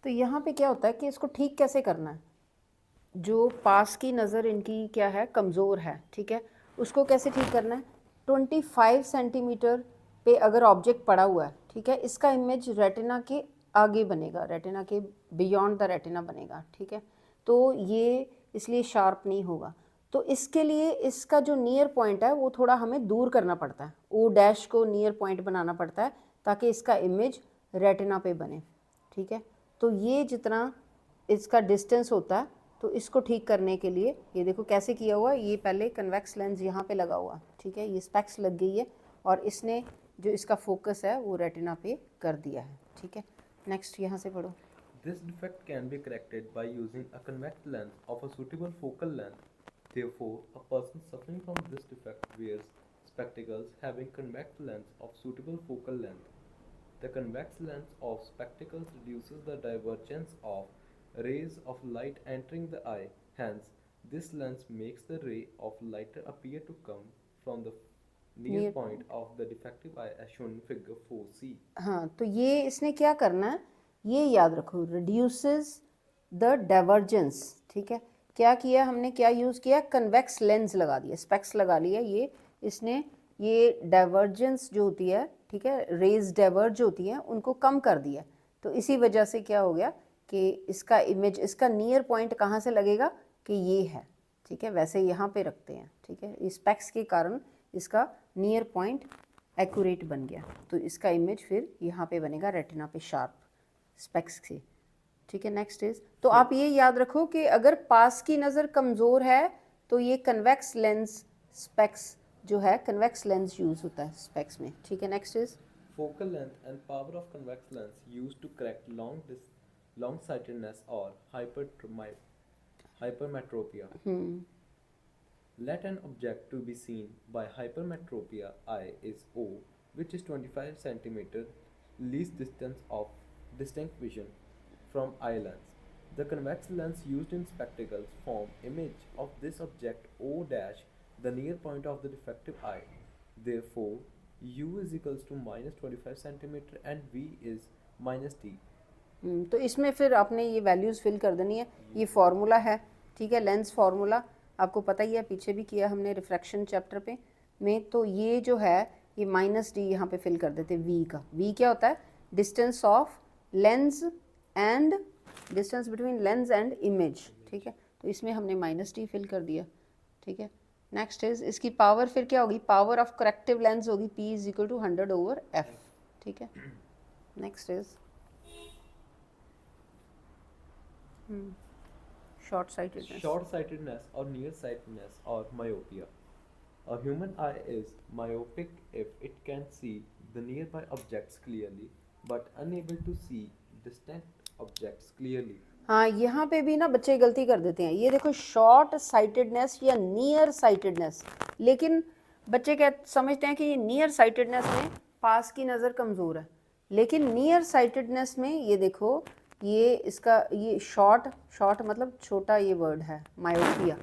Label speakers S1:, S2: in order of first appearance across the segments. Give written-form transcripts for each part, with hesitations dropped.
S1: तो यहाँ पे क्या होता है कि इसको ठीक कैसे करना है। जो पास की नज़र इनकी क्या है, कमज़ोर है, ठीक है, उसको कैसे ठीक करना है। 25 सेंटीमीटर पे अगर ऑब्जेक्ट पड़ा हुआ है, ठीक है, इसका इमेज रेटिना के आगे बनेगा, रेटिना के बियॉन्ड द रेटिना बनेगा, ठीक है। तो ये इसलिए शार्प नहीं होगा। तो इसके लिए इसका जो नियर पॉइंट है वो थोड़ा हमें दूर करना पड़ता है, ओ डैश को नियर पॉइंट बनाना पड़ता है ताकि इसका इमेज रेटिना पे बने, ठीक है। तो ये जितना इसका डिस्टेंस होता है, तो इसको ठीक करने के लिए ये देखो कैसे किया हुआ है। ये पहले कन्वेक्स लेंस यहाँ पे लगा हुआ, ठीक है, ये स्पेक्स लग गई है और इसने जो इसका फोकस है वो रेटिना पे कर दिया है, ठीक है। नेक्स्ट यहाँ से पढ़ो।
S2: This defect can be corrected by using a convex lens of a suitable focal length. Therefore, a person suffering from this defect wears spectacles having convex lens of suitable focal length. The convex lens of spectacles reduces the divergence of rays of light entering the eye. Hence, this lens makes the ray of light appear to come from the near
S1: near,
S2: point of the defective eye as shown in figure 4c.
S1: हाँ, तो ये इसने क्या करना है, ये याद रखो, रिड्यूसेस द डाइवर्जेंस, ठीक है। क्या किया हमने, क्या यूज़ किया, कन्वेक्स लेंस लगा दिया, स्पेक्स लगा लिया, ये इसने ये डाइवर्जेंस जो होती है, ठीक है, रेज डाइवर्ज होती हैं, उनको कम कर दिया। तो इसी वजह से क्या हो गया कि इसका इमेज, इसका नियर पॉइंट कहाँ से लगेगा कि ये है, ठीक है, वैसे यहाँ पे रखते हैं, ठीक है, इस स्पेक्स के कारण इसका नियर पॉइंट एक्यूरेट बन गया। तो इसका इमेज फिर यहाँ पे बनेगा रेटिना पे शार्प स्पेक्स से, ठीक है। नेक्स्ट इज, तो आप ये याद रखो कि अगर पास की नज़र कमज़ोर है तो ये कन्वेक्स लेंस स्पेक्स जो है, कन्वेक्स लेंस यूज़ होता है स्पेक्स में, ठीक है। Next is,
S2: Focal length and power of convex lens used to correct long-sightedness or hypermetropia. Let an object to be seen by hypermetropia eye is O, which is 25 cm least distance of distinct vision from eye lens. The convex lens used in spectacles form image of this object O dash, the near point of the defective eye. Therefore, U is equals to minus 25 cm and V is minus T.
S1: तो इसमें फिर आपने ये values fill कर देनी है। ये formula है, ठीक है, लेंस फार्मूला आपको पता ही है, पीछे भी किया हमने रिफ्रैक्शन चैप्टर पे में। तो ये जो है ये माइनस डी यहाँ पे फिल कर देते हैं वी का। वी क्या होता है, distance of lens and, distance between lens and image, ठीक है। तो इसमें हमने माइनस डी फिल कर दिया, ठीक है। नेक्स्ट इज, इसकी पावर फिर क्या होगी, पावर ऑफ करेक्टिव लेंस होगी P is equal to 100/f, ठीक है। Next is short sightedness.
S2: Short-sightedness or nearsightedness or myopia. A human eye is myopic if it can see the nearby objects clearly but unable to see distant objects clearly.
S1: हाँ, यहाँ पे भी ना बच्चे गलती कर देते हैं। ये देखो शॉर्ट साइटेडनेस या नियर साइटेडनेस, लेकिन बच्चे क्या समझते हैं कि ये नियर साइटेडनेस में पास की नज़र कमज़ोर है, लेकिन नियर साइटेडनेस में ये देखो ये इसका ये शॉर्ट, शॉर्ट मतलब छोटा, ये वर्ड है मायोपिया,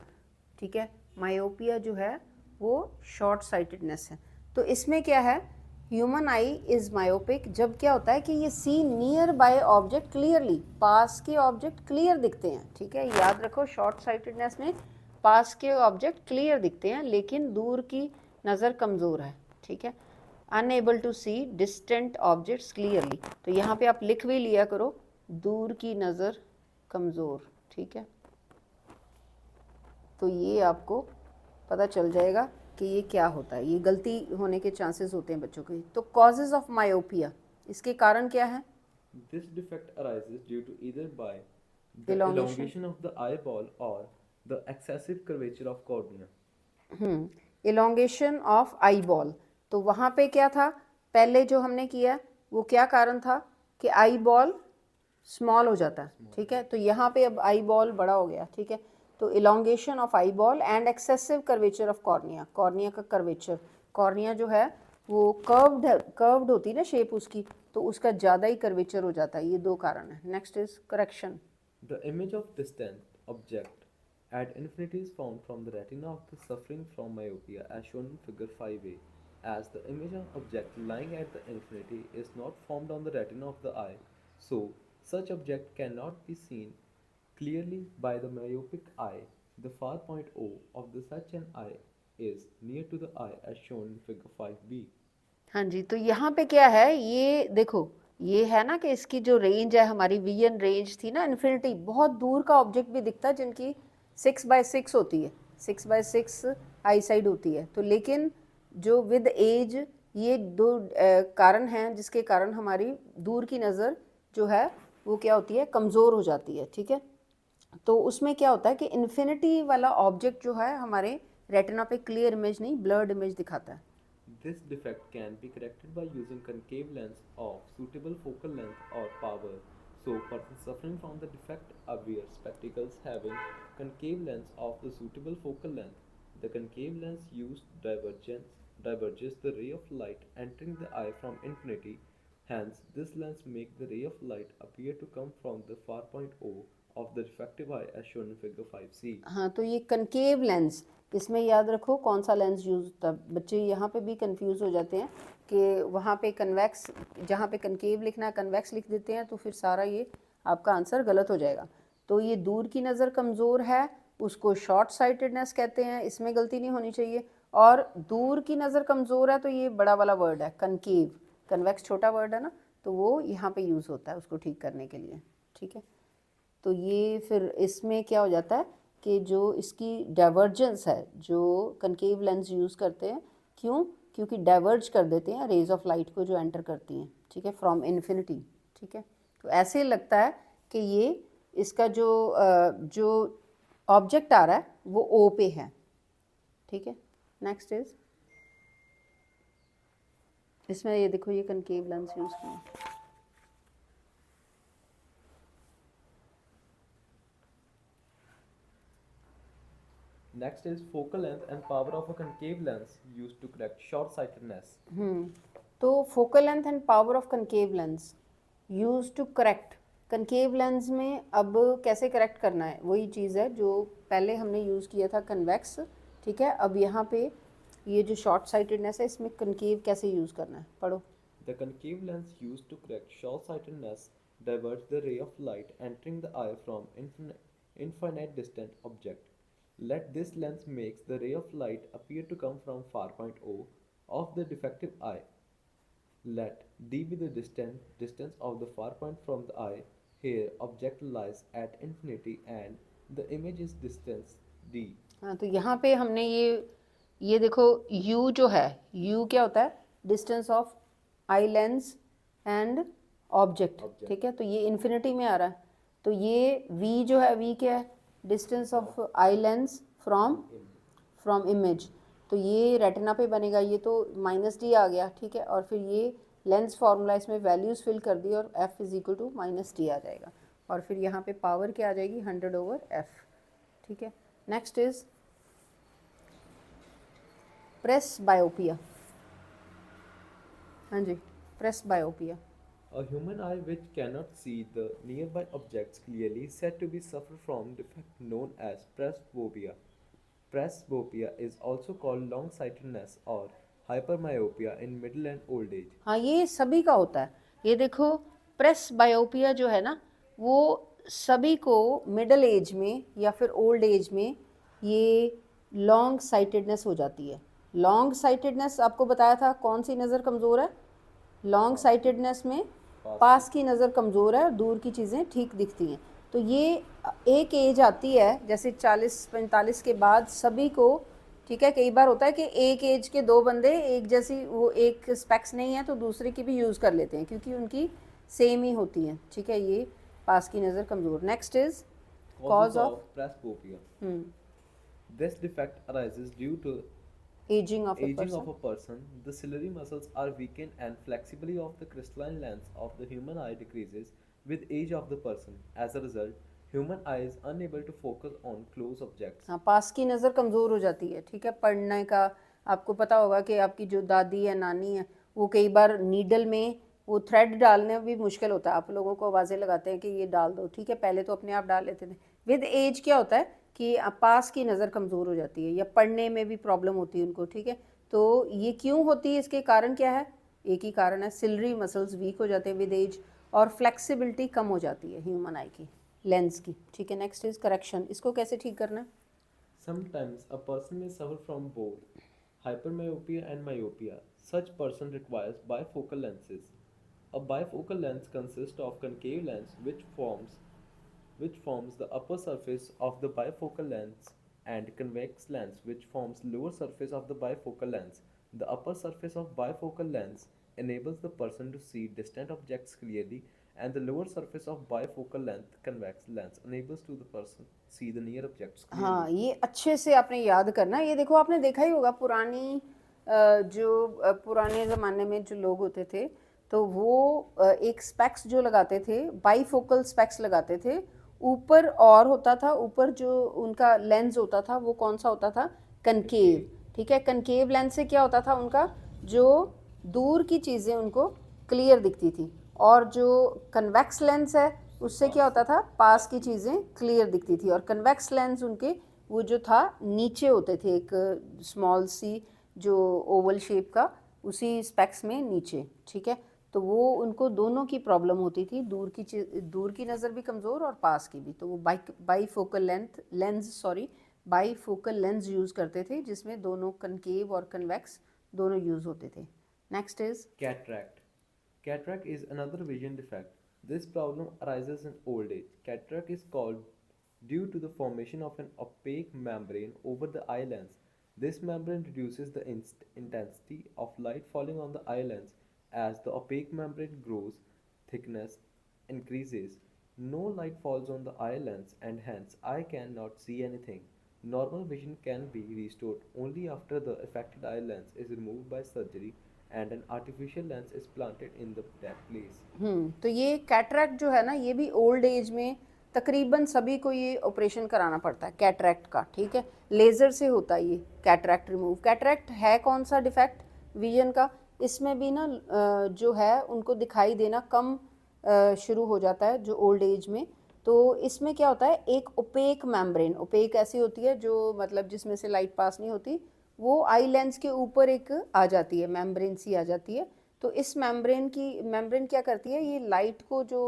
S1: ठीक है। मायोपिया जो है वो शॉर्ट साइटेडनेस है। तो इसमें क्या है, ह्यूमन आई इज़ मायोपिक जब क्या होता है कि ये सी नियर बाय ऑब्जेक्ट क्लियरली, पास के ऑब्जेक्ट क्लियर दिखते हैं, ठीक है। याद रखो शॉर्ट साइटेडनेस में पास के ऑब्जेक्ट क्लियर दिखते हैं लेकिन दूर की नज़र कमज़ोर है, ठीक है। Unable to see distant objects clearly, तो यहाँ पे आप लिख भी लिया करो दूर की नज़र कमज़ोर, ठीक है। तो ये आपको पता चल जाएगा कि ये क्या होता है, ये गलती होने के चांसेस होते हैं बच्चों के। तो कॉजेज़ ऑफ मायोपिया, इसके कारण क्या है,
S2: This defect arises due to either by the
S1: elongation,
S2: elongation of the eyeball or the excessive curvature of cornea.
S1: Elongation of eye ball. तो वहाँ पे क्या था, पहले जो हमने किया वो क्या कारण था कि आई बॉल स्मॉल हो जाता है, ठीक है। तो यहाँ पे अब आई बॉल बड़ा हो गया, ठीक है। तो elongation of eye ball and excessive curvature of cornea, cornea का कर्वेचर, कॉर्निया जो है वो कर्व्ड है, कर्व्ड होती है ना शेप उसकी, तो उसका ज़्यादा ही कर्वेचर हो जाता है। ये दो कारण है। Next is correction.
S2: The image of distant object at infinity is found from the retina of the suffering from myopia as shown in figure 5a. As the image of object lying at the infinity is not formed on the retina of the eye, so Such object cannot be seen clearly by the myopic eye. The far point O of the such an eye is near to the eye as shown in figure 5b.
S1: हाँ जी, तो यहाँ पे क्या है, ये देखो, ये है ना कि इसकी जो रेंज है, हमारी विजन रेंज थी ना इन्फिनिटी, बहुत दूर का ऑब्जेक्ट भी दिखता है जिनकी 6/6 होती है, 6/6 आई साइड होती है। तो लेकिन जो विद एज ये दो कारण हैं जिसके कारण हमारी दूर की नज़र जो है वो क्या होती है, कमज़ोर हो जाती है। ठीक है, तो उसमें क्या होता है कि इन्फिनिटी वाला ऑब्जेक्ट जो है हमारे रेटिना पे क्लियर इमेज नहीं, ब्लर्ड इमेज दिखाता है।
S2: This defect can be corrected by using concave lens of suitable focal length or power. So, persons suffering from the defect wear spectacles having concave lens of the suitable focal length. The concave lens used diverges the ray of light entering the eye from infinity. Hence, this lens makes the ray of light appear to come from the far point O of the defective eye as shown in figure 5c.
S1: हाँ, तो ये concave lens, इसमें याद रखो कौन सा lens use होता है। बच्चे यहाँ पे भी कंफ्यूज हो जाते हैं कि वहाँ पे कन्वेक्स, जहाँ पे कनकेव लिखना है कन्वेक्स लिख देते हैं, तो फिर सारा ये आपका आंसर गलत हो जाएगा। तो ये दूर की नज़र कमज़ोर है, उसको शॉर्ट साइटेडनेस कहते हैं, इसमें गलती नहीं होनी चाहिए। और दूर की नज़र कमज़ोर है तो ये बड़ा वाला वर्ड है कनकेव, कन्वेक्स छोटा वर्ड है ना, तो वो यहाँ पे यूज़ होता है उसको ठीक करने के लिए। ठीक है, तो ये फिर इसमें क्या हो जाता है कि जो इसकी डाइवर्जेंस है, जो कनकेव लेंस यूज़ करते हैं, क्यों, क्योंकि डाइवर्ज कर देते हैं रेज ऑफ लाइट को जो एंटर करती हैं। ठीक है, फ्रॉम इन्फिनिटी। ठीक है, तो ऐसे लगता है कि ये इसका जो ऑब्जेक्ट आ रहा है वो ओ पे है। ठीक है, नेक्स्ट इज, इसमें ये देखो ये कनकेव लेंस यूज़ किया।
S2: Next is focal length and power of a concave lens used to correct short-sightedness.
S1: तो focal length and power of concave lens use to correct. Concave lens में अब कैसे correct करना है, वही चीज़ है जो पहले हमने यूज़ किया था कन्वेक्स। ठीक है, अब यहाँ पे ये जो शॉर्ट साइटेडनेस है इसमें कनकेव कैसे यूज़ करना है, पढ़ो।
S2: The concave lens used to correct short-sightedness diverges the ray of light entering the eye from infinite distant object. Let this lens makes the ray of light appear to come from far point O of the defective eye. Let d be the distance of the far point from the eye. Here object lies at infinity and the image is distance d.
S1: हाँ, तो यहाँ पे हमने ये देखो u जो है, u क्या होता है, distance of eye lens and object. ठीक है, तो ये इन्फिनिटी में आ रहा है, तो ये v जो है, v क्या है, distance of eye lens from image. तो ये रेटिना पे बनेगा, ये तो -d आ गया। ठीक है, और फिर ये लेंस फार्मूला इसमें वैल्यूज़ फिल कर दी और f is equal to -d आ जाएगा, और फिर यहाँ पे पावर क्या आ जाएगी, 100/f। ठीक है, नेक्स्ट इज प्रेस बायोपिया। हाँ जी, presbyopia.
S2: A human eye which cannot see the nearby objects clearly is said to be suffer from defect known as presbyopia. Presbyopia is also called long-sightedness or hypermyopia in middle and old age.
S1: हाँ, ये सभी का होता है। ये देखो press बायोपिया जो है ना, वो सभी को मिडल एज में या फिर ओल्ड एज में ये लॉन्ग साइटेडनेस हो जाती है। लॉन्ग साइटेडनेस आपको बताया था कौन सी नज़र कमज़ोर है, लॉन्ग साइटेडनेस में पास की नज़र कमज़ोर है, दूर की चीज़ें ठीक दिखती हैं। तो ये एक एज आती है जैसे 40-45 के बाद सभी को। ठीक है, कई बार होता है कि एक एज के दो बंदे एक जैसी, वो एक स्पेक्स नहीं है तो दूसरे की भी यूज़ कर लेते हैं क्योंकि उनकी सेम ही होती हैं। ठीक है, ये पास की नज़र कमज़ोर। Next is
S2: Causes of presbyopia. This defect arises due to
S1: ageing of A
S2: aging of
S1: person.
S2: a person. The ciliary muscles are weakened and flexibility of the crystalline lens of the human eye decreases with age of the person. As a result, human eye is unable to focus on close objects.
S1: हाँ, पास की नज़र कमज़ोर हो जाती है। ठीक है, पढ़ने का आपको पता होगा कि आपकी जो दादी है, नानी है, वो कई बार नीडल में वो थ्रेड डालने भी मुश्किल होता है, आप लोगों को आवाज़ें लगाते हैं कि ये डाल दो। ठीक है, पहले तो अपने आप डाल लेते थे। विद एज क्या होता है कि पास की नज़र कमज़ोर हो जाती है या पढ़ने में भी प्रॉब्लम होती है उनको। ठीक है, तो ये क्यों होती है, इसके कारण क्या है, एक ही कारण है, सिलरी मसल्स वीक हो जाते हैं विद एज। और फ्लेक्सिबिलिटी कम हो जाती है ह्यूमन आई की, लेंस की, ठीक है। नेक्स्ट इज करेक्शन, इसको कैसे ठीक करना है?
S2: Sometimes a person may suffer from both hypermyopia and myopia. Such person requires bifocal lenses. A bifocal lens consists of concave lens which forms the upper surface of the bifocal lens and convex lens which forms lower surface of the bifocal lens. The upper surface of bifocal lens enables the person to see distant objects clearly and the lower surface of bifocal length convex lens enables to the person see the near objects clearly.
S1: हाँ, ये अच्छे से आपने याद करना है। ये देखो आपने देखा ही होगा पुरानी पुराने ज़माने में जो लोग होते थे तो वो एक स्पेक्स जो लगाते थे, बाईफोकल स्पेक्स लगाते थे। ऊपर और होता था, ऊपर जो उनका लेंस होता था वो कौन सा होता था? कनकेव, ठीक है। कनकेव लेंस से क्या होता था उनका, जो दूर की चीज़ें उनको क्लियर दिखती थी, और जो कन्वेक्स लेंस है उससे क्या होता था? पास की चीज़ें क्लियर दिखती थी। और कन्वेक्स लेंस उनके वो जो था नीचे होते थे, एक स्मॉल सी जो ओवल शेप का, उसी स्पेक्स में नीचे, ठीक है। तो वो उनको दोनों की प्रॉब्लम होती थी, दूर की नज़र भी कमज़ोर और पास की भी। तो वो बाईफोकल लेंस यूज़ करते थे जिसमें दोनों कनकेव और कन्वेक्स दोनों यूज़ होते थे। Next is
S2: Cataract. Cataract is another vision defect. This problem arises in old age. Cataract is called due to the formation of an opaque membrane over the eye lens. This membrane reduces the intensity of light falling on the eye lens. As the opaque membrane grows, thickness increases. No light falls on the eye lens and hence eye cannot see anything. Normal vision can be restored only after the affected eye lens is removed by surgery and an artificial lens is planted in that place.
S1: तो ये cataract जो है ना, ये भी old age में तकरीबन सभी को ये ऑपरेशन कराना पड़ता है कैटरैक्ट का, ठीक है। लेज़र से होता है ये कैटरैक्ट रिमूव। कैटरैक्ट है कौन सा डिफेक्ट विजन का? इसमें भी ना जो है उनको दिखाई देना कम शुरू हो जाता है जो ओल्ड एज में। तो इसमें क्या होता है, एक ओपेक मेम्ब्रेन, ओपेक ऐसी होती है जो मतलब जिसमें से लाइट पास नहीं होती, वो आई लेंस के ऊपर एक आ जाती है, मेम्ब्रेन सी आ जाती है। तो इस मेम्ब्रेन क्या करती है, ये लाइट को जो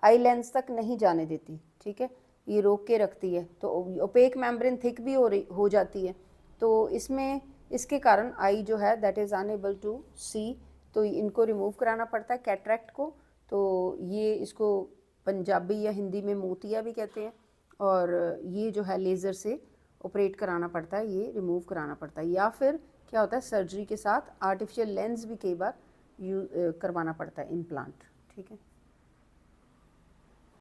S1: आई लेंस तक नहीं जाने देती, ठीक है, ये रोक के रखती है। तो ओपेक मेम्ब्रेन थिक भी हो जाती है। तो इसमें इसके कारण आई जो है दैट इज़ अनएबल टू सी। तो इनको रिमूव कराना पड़ता है कैटरैक्ट को। तो ये इसको पंजाबी या हिंदी में मोतिया भी कहते हैं। और ये जो है लेज़र से ऑपरेट कराना पड़ता है, ये रिमूव कराना पड़ता है। या फिर क्या होता है, सर्जरी के साथ आर्टिफिशियल लेंस भी कई बार करवाना पड़ता है, इम्प्लांट, ठीक है।